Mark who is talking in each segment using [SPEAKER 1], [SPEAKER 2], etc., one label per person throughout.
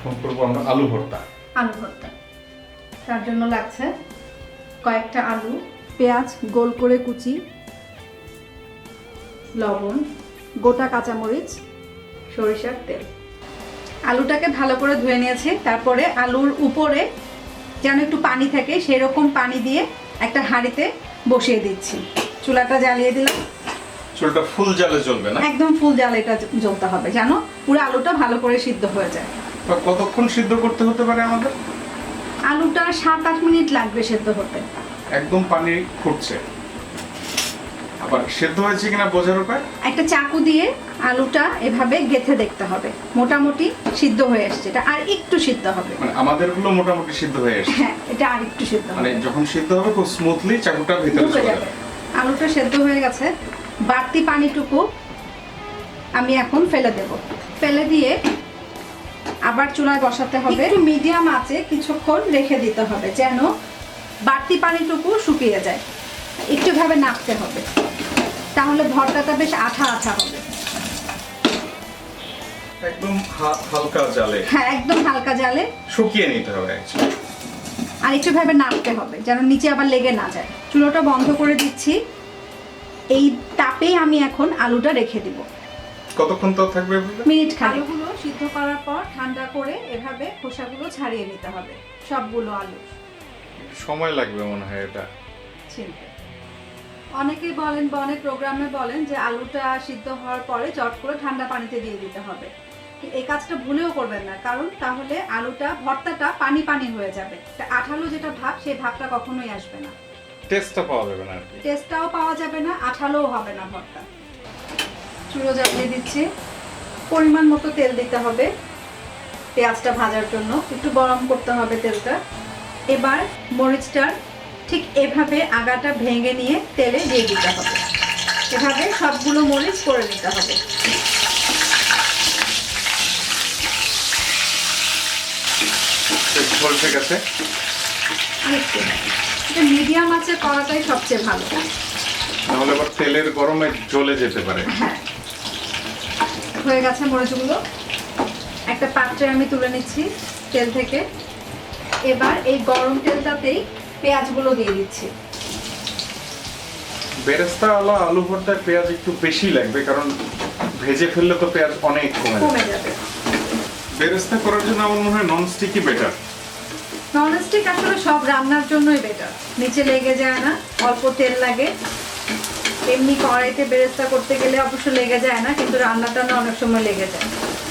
[SPEAKER 1] এখন করবো আমরা আলু ভর্তা।
[SPEAKER 2] আলু ভর্তা তার জন্য লাগছে কয়েকটা আলু, পেঁয়াজ গোল করে কুচি, লবণ, গোটা কাঁচামরিচ, সরিষার তেল। আলুটাকে ভালো করে ধুয়ে নিয়েছি। তারপরে আলুর উপরে যেন একটু পানি থাকে সেরকম পানি দিয়ে একটা হাঁড়িতে বসিয়ে দিচ্ছি। চুলাটা জ্বালিয়ে দিলাম।
[SPEAKER 1] চুলটা ফুল জালে জ্বলবে না?
[SPEAKER 2] একদম ফুল জালে এটা জ্বলতে হবে যেন পুরো আলুটা ভালো করে সিদ্ধ হয়ে যায়।
[SPEAKER 1] কতক্ষণ সিদ্ধ করতে হতে পারে আমাদের?
[SPEAKER 2] আলুটা 7-8 মিনিট লাগবে সিদ্ধ হতে।
[SPEAKER 1] একদম পানি ফুটছে, আবার সেদ্ধ হয়েছে কিনা বোঝার উপায়?
[SPEAKER 2] একটা চাকু দিয়ে আলুটা এভাবে গেঁথে দেখতে হবে, মোটামুটি সিদ্ধ হয়ে আসছে। এটা আর একটু সিদ্ধ হবে।
[SPEAKER 1] মানে আমাদেরগুলো মোটামুটি সিদ্ধ হয়ে আসছে।
[SPEAKER 2] হ্যাঁ, এটা আর একটু সিদ্ধ হবে।
[SPEAKER 1] মানে যখন সিদ্ধ হবে খুব স্মুথলি চাকুটা ভিতরে
[SPEAKER 2] ঢুকে
[SPEAKER 1] চলে
[SPEAKER 2] যাবে।
[SPEAKER 1] যাবে।
[SPEAKER 2] আলুটা সেদ্ধ হয়ে গেছে। বাড়তি পানিটুকু আমি এখন ফেলে দেব। ফেলে দিয়ে আবার চুলায় বসাতে হবে। একটু মিডিয়াম আঁচে কিছুক্ষণ রেখে দিতে হবে যেন বাড়তি পানিটুকু শুকিয়ে যায়। একটু ভাবে নাড়তে হবে, তাহলে ভর্তাটা বেশ আঠা আঠা হবে।
[SPEAKER 1] একদম হালকা জালে।
[SPEAKER 2] হ্যাঁ, একদম হালকা জালে
[SPEAKER 1] শুকিয়ে নিতে হবে অ্যাকচুয়ালি।
[SPEAKER 2] আর একটু ভাবে নাড়তে হবে যেন নিচে আবার লেগে না যায়। চুলোটা বন্ধ করে দিচ্ছি। এই তাপেই আমি এখন আলুটা রেখে দিব।
[SPEAKER 1] কতক্ষণ তো থাকবে?
[SPEAKER 2] মিনিট খানেক। আলুগুলো সিদ্ধ করার পর ঠান্ডা করে এভাবে খোসাগুলো ছাড়িয়ে নিতে হবে সবগুলো আলু।
[SPEAKER 1] সময় লাগবে মনে হয় এটা
[SPEAKER 2] ছিলতে। অনেকেই বলেন বা অনেক প্রোগ্রামে বলেন যে আলুটা সিদ্ধ হওয়ার পরে চট করে ঠান্ডা পানিতে দিয়ে দিতে হবে। এই কাজটা ভুলেও করবেন না, কারণ তাহলে আলুটা ভর্তাটা পানি পানি হয়ে যাবে। আঠালো যেটা ভাব সেই ভাবটা কখনোই আসবে না।
[SPEAKER 1] টেস্টটা পাওয়া যাবে না আর কি।
[SPEAKER 2] টেস্টটাও পাওয়া যাবে না, আঠালোও হবে না ভর্তা। চুলো জ্বালিয়ে দিচ্ছি। পরিমাণ মতো তেল দিতে হবে পেঁয়াজটা ভাজার জন্য। একটু গরম করতে হবে তেলটা। এবার মরিচটার ঠিক এভাবে আগাটা ভেঙে নিয়ে তেলে দিয়ে দিতে হবে। এভাবে সবগুলো মরিচ করে নিতে হবে।
[SPEAKER 1] ঝোল ঠিক আছে।
[SPEAKER 2] আরেকটু এটা মিডিয়াম আঁচে করাটাই সবচেয়ে ভালো।
[SPEAKER 1] তাহলে আবার তেলের গরমে জ্বলে যেতে পারে।
[SPEAKER 2] হ্যাঁ, হয়ে গেছে মরিচগুলো। একটা পাত্রে আমি তুলে নিচ্ছি তেল থেকে। এবার এই গরম তেলটাতেই পেঁয়াজগুলো দিয়ে দিচ্ছি।
[SPEAKER 1] বেরেস্তা আলু ভর্তায় পেঁয়াজ একটু বেশি লাগবে, কারণ ভেজে ফেললে তো পেঁয়াজ অনেক
[SPEAKER 2] কমে যাবে।
[SPEAKER 1] বেরেস্তা করার জন্য আমার মনে হয় নন স্টিকই বেটার।
[SPEAKER 2] ননস্টিক আসলে সব রান্নার জন্যই বেটার। নিচে লেগে যায় না, অল্প তেল লাগে। এমনি কড়াইতে বেরেস্তা করতে গেলে অবশ্য লেগে যায় না, কিন্তু রান্নাটা না অনেক সময় লেগে যায়।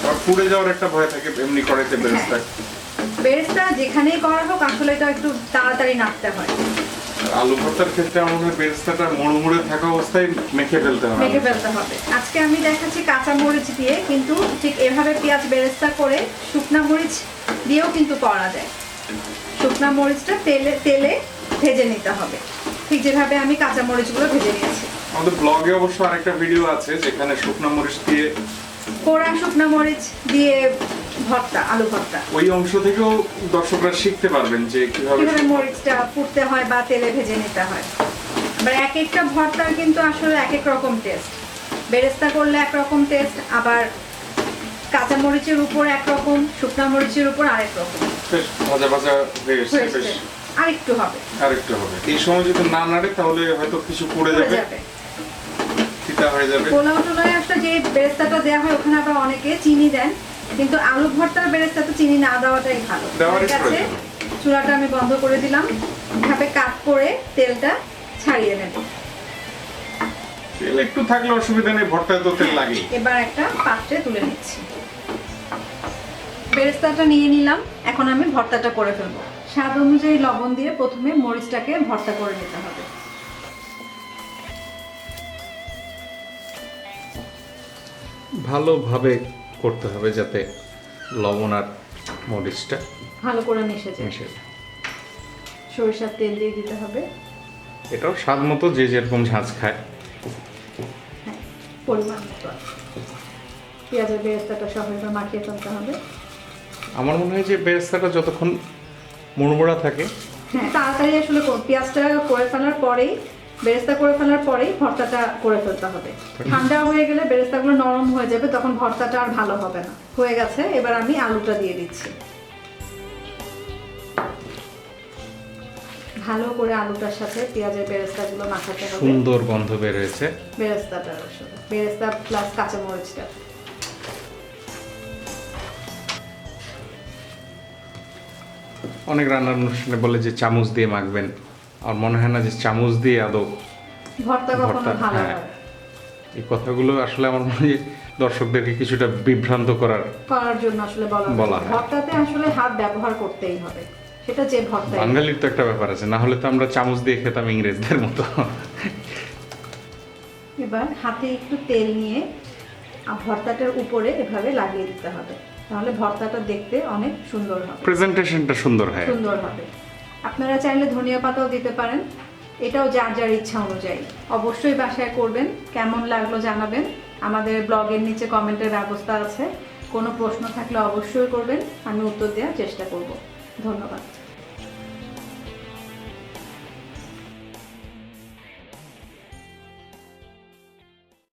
[SPEAKER 1] আর পুড়ে যাওয়ার একটা ভয় থাকে এমনি কড়াইতে বেরেস্তা।
[SPEAKER 2] বেরেস্তা যেখানেই করা হোক আসলে এটা একটু তাড়াতাড়ি নাড়তে হয়।
[SPEAKER 1] আলু ভর্তার ক্ষেত্রে আমার মনে হয় বেরেস্তাটা মুড়মুড়ে থাকা অবস্থায় মেখে ফেলতে হবে।
[SPEAKER 2] মেখে ফেলতে হবে। আজকে আমি দেখাচ্ছি কাঁচা মরিচ দিয়ে, কিন্তু ঠিক এভাবে পেঁয়াজ বেরেস্তা করে শুকনা মরিচ দিয়েও কিন্তু করা যায়। শুকনা মরিচটা তেলে ভেজে নিতে হবে, ঠিক যেভাবে আমি কাঁচা মরিচগুলো ভেজে নিয়েছি।
[SPEAKER 1] আমাদের ব্লগে অবশ্য আরেকটা ভিডিও আছে যেখানে শুকনা মরিচ দিয়ে,
[SPEAKER 2] পোড়া শুকনা মরিচ দিয়ে ভর্তা, আলু ভর্তা।
[SPEAKER 1] ওই অংশ থেকেও দর্শকরা শিখতে পারবেন যে কিভাবে
[SPEAKER 2] মরিচটা পুড়তে হয় বা তেলে ভেজে নিতে হয়। আবার এক একটা ভর্তার কিন্তু আসলে এক এক রকম টেস্ট। বেরেস্তা করলে একরকম টেস্ট, আবার কাঁচা মরিচের উপর একরকম, শুকনা মরিচের উপর আরেক রকম।
[SPEAKER 1] বেশ ভাজা ভাজা হয়ে এসেছে। বেশ
[SPEAKER 2] আরেকটু হবে।
[SPEAKER 1] আরেকটু হবে। এই সময় যদি না নাড়ে তাহলে হয়তো কিছু পুড়ে যাবে, তিতা হয়ে যাবে।
[SPEAKER 2] পোলাও টোলায় একটা যে বেরেস্তাটা দেওয়া হয় ওখানে আবার অনেকে চিনি দেন, কিন্তু আলু ভর্তার বেরেস্তা তো চিনি না দেওয়াটাই ভালো। ঠিক আছে, চুলাটা আমি বন্ধ করে দিলাম। এভাবে কাট করে তেলটা ছাড়িয়ে নেব।
[SPEAKER 1] তেল একটু থাকলে অসুবিধা নেই, ভর্তায় তো তেল লাগে।
[SPEAKER 2] এবার একটা পাত্রে তুলে নিচ্ছি। বেরেস্তাটা নিয়ে নিলাম, এখন আমি ভর্তাটা করে ফেলবো। স্বাদ অনুযায়ী লবণ দিয়ে প্রথমে মরিচটাকে ভর্তা করে নিতে হবে।
[SPEAKER 1] ভালোভাবে করতে হবে যাতে লবণ আর মরিচটা
[SPEAKER 2] ভালো করে মিশে যায়। সরিষার তেল দিয়ে দিতে হবে।
[SPEAKER 1] এটাও স্বাদ মতো যে যেরকম ঝাঁজ খায়।
[SPEAKER 2] হ্যাঁ, পরিমাণ মতো। পেঁয়াজের বেরেস্তাটা সহজে মাখিয়ে ফেলতে হবে।
[SPEAKER 1] আমার মনে হয় যে বেরেস্তাটা যতক্ষণ মুড়মুড়া থাকে,
[SPEAKER 2] হ্যাঁ, তাড়াতাড়ি আসলে পেঁয়াজটা করে ফেলার পরেই বেরেস্তা করে ফেলার পরেই ভর্তাটা করে ফেলতে হবে। ঠান্ডা হয়ে গেলে বেরেস্তাগুলো নরম হয়ে যাবে, তখন ভর্তাটা আর ভালো হবে না। হয়ে গেছে, এবার আমি আলুটা দিয়ে দিচ্ছি। ভালো করে আলুটার সাথে পেঁয়াজের বেরেস্তাগুলো মাখাতে হবে।
[SPEAKER 1] সুন্দর গন্ধ বের হয়েছে
[SPEAKER 2] বেরেস্তাটার সাথে, বেরেস্তা প্লাস কাঁচামরিচটা।
[SPEAKER 1] অনেক রান্নার অনুষ্ঠানে বলে যে চামচ দিয়ে মাখবেন, আর মনে হয় না যে চামচ দিয়ে আদৌ
[SPEAKER 2] ভর্তা কখনো
[SPEAKER 1] ভর্তা,
[SPEAKER 2] ভালো
[SPEAKER 1] হ্যাঁ।
[SPEAKER 2] হয়।
[SPEAKER 1] এই কথাগুলো আসলে আমার মনে হয় যে দর্শকদেরকে কিছুটা বিভ্রান্ত করার
[SPEAKER 2] করার জন্য আসলে
[SPEAKER 1] বলা
[SPEAKER 2] হয়।
[SPEAKER 1] হয়।
[SPEAKER 2] ভর্তাতে আসলে হাত ব্যবহার করতেই হবে, সেটা যে ভর্তা।
[SPEAKER 1] বাঙালির তো একটা ব্যাপার আছে, না হলে তো আমরা চামচ দিয়ে খেতাম ইংরেজদের মতো।
[SPEAKER 2] এবার হাতে একটু তেল নিয়ে ভর্তাটার উপরে এভাবে লাগিয়ে দিতে হবে, তাহলে ভর্তাটা দেখতে অনেক সুন্দর হবে,
[SPEAKER 1] প্রেজেন্টেশনটা সুন্দর হয়।
[SPEAKER 2] সুন্দর হবে। আপনারা চাইলে ধনিয়া পাতাও দিতে পারেন, এটাও যার যার ইচ্ছা অনুযায়ী। অবশ্যই বাসায় করবেন, কেমন লাগলো জানাবেন। আমাদের ব্লগের নিচে কমেন্টের ব্যবস্থা আছে, কোনো প্রশ্ন থাকলে অবশ্যই করবেন, আমি উত্তর দেওয়ার চেষ্টা করব। ধন্যবাদ।